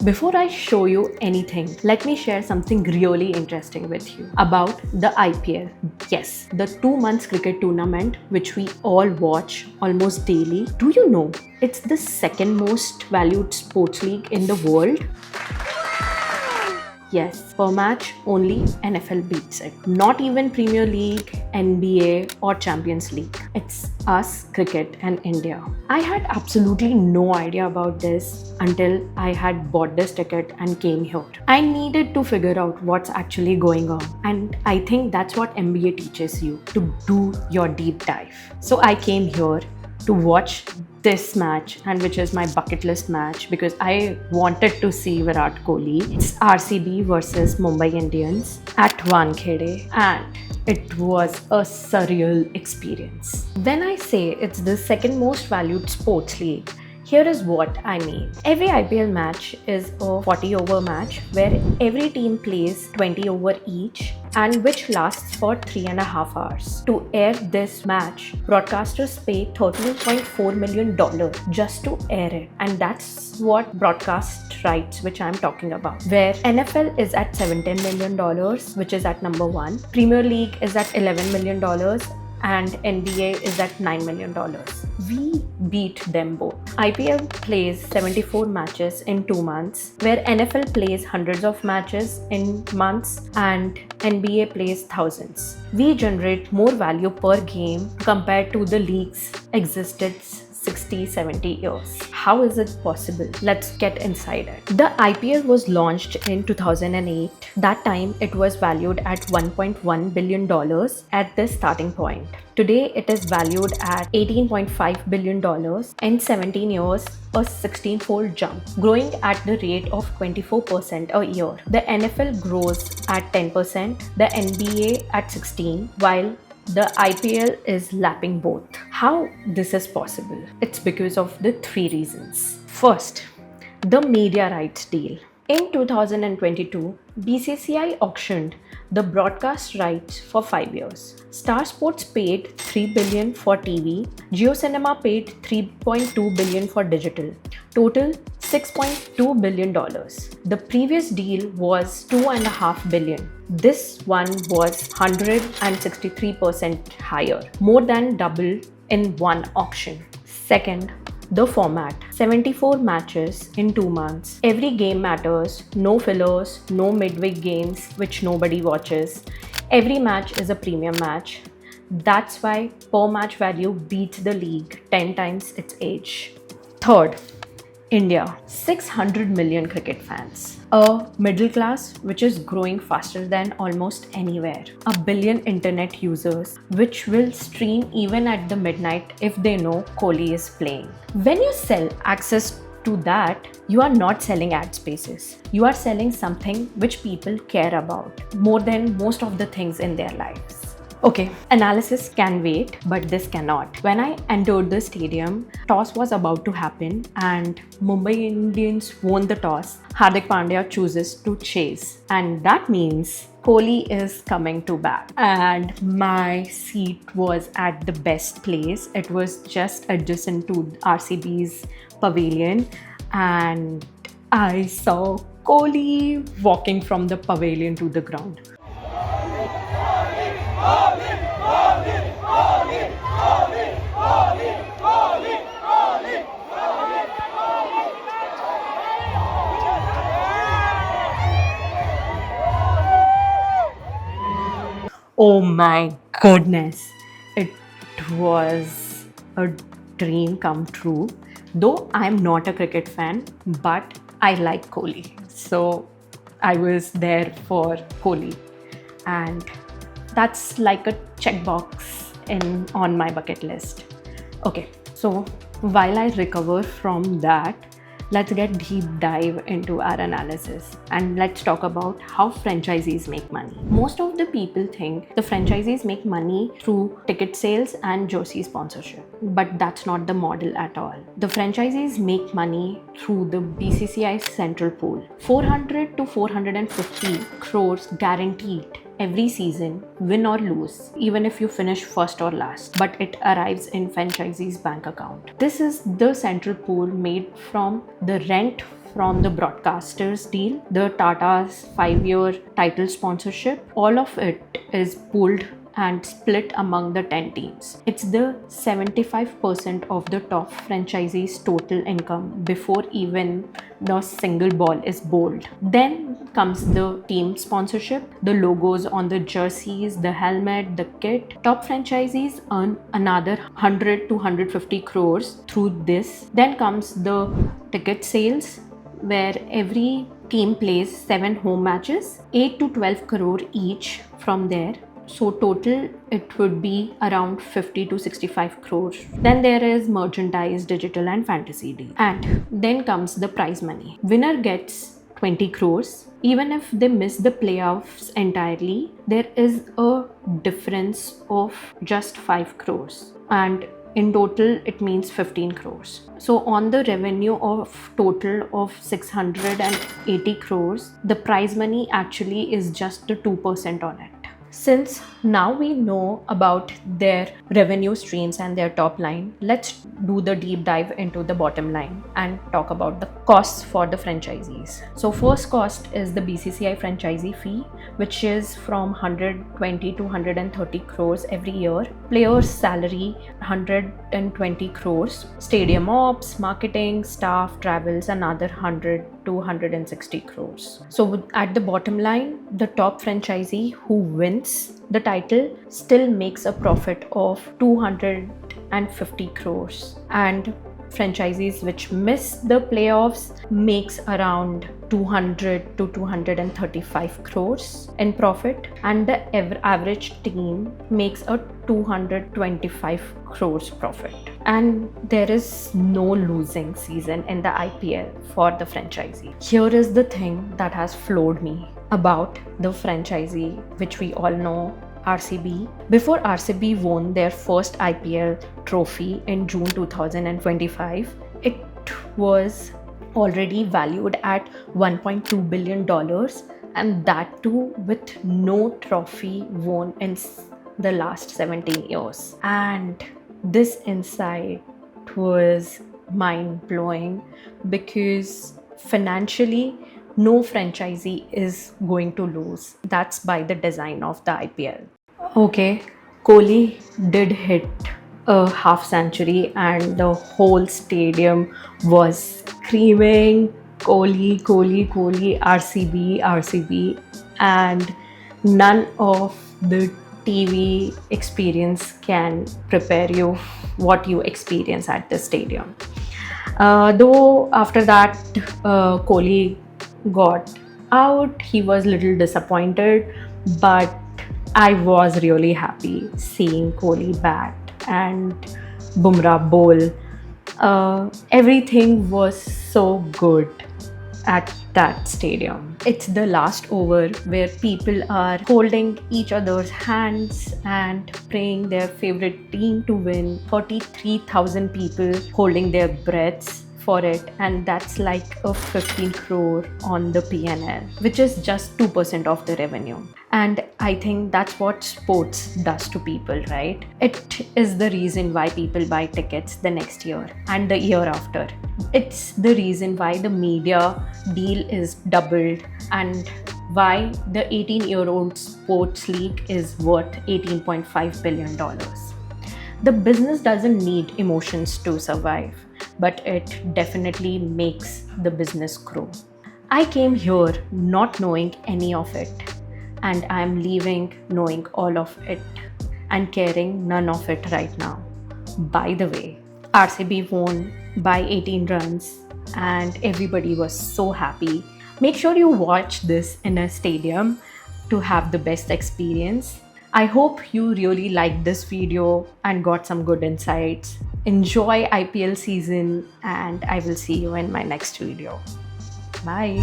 Before I show you anything, let me share something really interesting with you about the IPL. Yes, the 2 months cricket tournament which we all watch almost daily. Do you know it's the second most valued sports league in the world? Yes, per match, only NFL beats it. Not even Premier League, NBA, or Champions League. It's us, cricket, and India. I had absolutely no idea about this until I had bought this ticket and came here. I needed to figure out what's actually going on, and I think that's what MBA teaches you, to do your deep dive. So I came here to watch this match, and which is my bucket list match because I wanted to see Virat Kohli. It's RCB versus Mumbai Indians at Wankhede, and it was a surreal experience. When I say it's the second most valued sports league, here is what I mean. Every IPL match is a 40 over match where every team plays 20 over each and which lasts for 3.5 hours. To air this match, broadcasters pay $13.4 million just to air it. And that's what broadcast rights which I'm talking about. Where NFL is at $17 million, which is at number 1. Premier League is at $11 million and NBA is at $9 million. We beat them both. IPL plays 74 matches in 2 months, where NFL plays hundreds of matches in months and NBA plays thousands. We generate more value per game compared to the leagues existed 60-70 years. How is it possible? Let's get inside it. The IPL was launched in 2008. That time it was valued at $1.1 billion at the starting point. Today it is valued at $18.5 billion. In 17 years, a 16-fold jump, growing at the rate of 24% a year. The NFL grows at 10%, the NBA at 16%, while the IPL is lapping both. How this is possible? It's because of the 3 reasons. First, the media rights deal. In 2022, BCCI auctioned the broadcast rights for 5 years. Star Sports paid $3 billion for TV. JioCinema paid $3.2 billion for digital. Total $6.2 billion. The previous deal was $2.5 billion. This one was 163% higher, more than double in one auction. Second, the format. 74 matches in 2 months. Every game matters, no fillers, no midweek games which nobody watches. Every match is a premium match. That's why per match value beats the league 10 times its age. Third, India, 600 million cricket fans. A middle class which is growing faster than almost anywhere. A billion internet users which will stream even at the midnight if they know Kohli is playing. When you sell access to that, you are not selling ad spaces. You are selling something which people care about more than most of the things in their lives. Okay, analysis can wait, but this cannot. When I entered the stadium, toss was about to happen and Mumbai Indians won the toss. Hardik Pandya chooses to chase, and that means Kohli is coming to bat. And my seat was at the best place. It was just adjacent to RCB's pavilion, and I saw Kohli walking from the pavilion to the ground. Oh my goodness, it was a dream come true. Though I'm not a cricket fan, but I like Kohli. So I was there for Kohli. And that's like a checkbox on my bucket list. Okay, so while I recover from that, let's get deep dive into our analysis and let's talk about how franchisees make money. Most of the people think the franchisees make money through ticket sales and jersey sponsorship, but that's not the model at all. The franchisees make money through the BCCI central pool. 400 to 450 crores guaranteed every season, win or lose, even if you finish first or last, but it arrives in franchisee's bank account. This is the central pool made from the rent from the broadcasters deal, the Tata's 5-year title sponsorship. All of it is pooled and split among the 10 teams. It's the 75% of the top franchisees' total income before even the single ball is bowled. Then comes the team sponsorship, the logos on the jerseys, the helmet, the kit. Top franchisees earn another 100 to 150 crores through this. Then comes the ticket sales, where every team plays 7 home matches, 8 to 12 crore each from there. So total it would be around 50 to 65 crores. Then there is merchandise, digital and fantasy deal. And then comes the prize money. Winner gets 20 crores. Even if they miss the playoffs entirely, there is a difference of just 5 crores. And in total, it means 15 crores. So on the revenue of total of 680 crores, the prize money actually is just the 2% on it. Since now we know about their revenue streams and their top line, let's do the deep dive into the bottom line and talk about the costs for the franchisees. So first cost is the BCCI franchisee fee, which is from 120 to 130 crores every year. Players' salary 120 crores. Stadium ops, marketing, staff, travels, another 100 to 160 crores. So at the bottom line, the top franchisee who wins the title still makes a profit of 250 crores, and franchisees which miss the playoffs makes around 200 to 235 crores in profit, and the average team makes a 225 crores profit. And there is no losing season in the IPL for the franchisee. Here is the thing that has floored me about the franchisee, which we all know, RCB. Before RCB won their first IPL trophy in June 2025, it was already valued at $1.2 billion, and that too with no trophy won in the last 17 years. And this insight was mind-blowing, because financially no franchisee is going to lose. That's by the design of the IPL. Okay, Kohli did hit a half century and the whole stadium was screaming Kohli, Kohli, Kohli, RCB, RCB, and none of the TV experience can prepare you what you experience at the stadium. Though after that Kohli got out, he was a little disappointed, but I was really happy seeing Kohli bat and Bumrah bowl. Everything was so good at that stadium. It's the last over where people are holding each other's hands and praying their favorite team to win. 43,000 people holding their breaths for it, and that's like a 15 crore on the PNL, which is just 2% of the revenue. And I think that's what sports does to people, right? It is the reason why people buy tickets the next year and the year after. It's the reason why the media deal is doubled and why the 18-year-old sports league is worth $18.5 billion. The business doesn't need emotions to survive, but it definitely makes the business grow. I came here not knowing any of it, and I'm leaving knowing all of it and caring none of it right now. By the way, RCB won by 18 runs and everybody was so happy. Make sure you watch this in a stadium to have the best experience. I hope you really liked this video and got some good insights. Enjoy IPL season, and I will see you in my next video. Bye.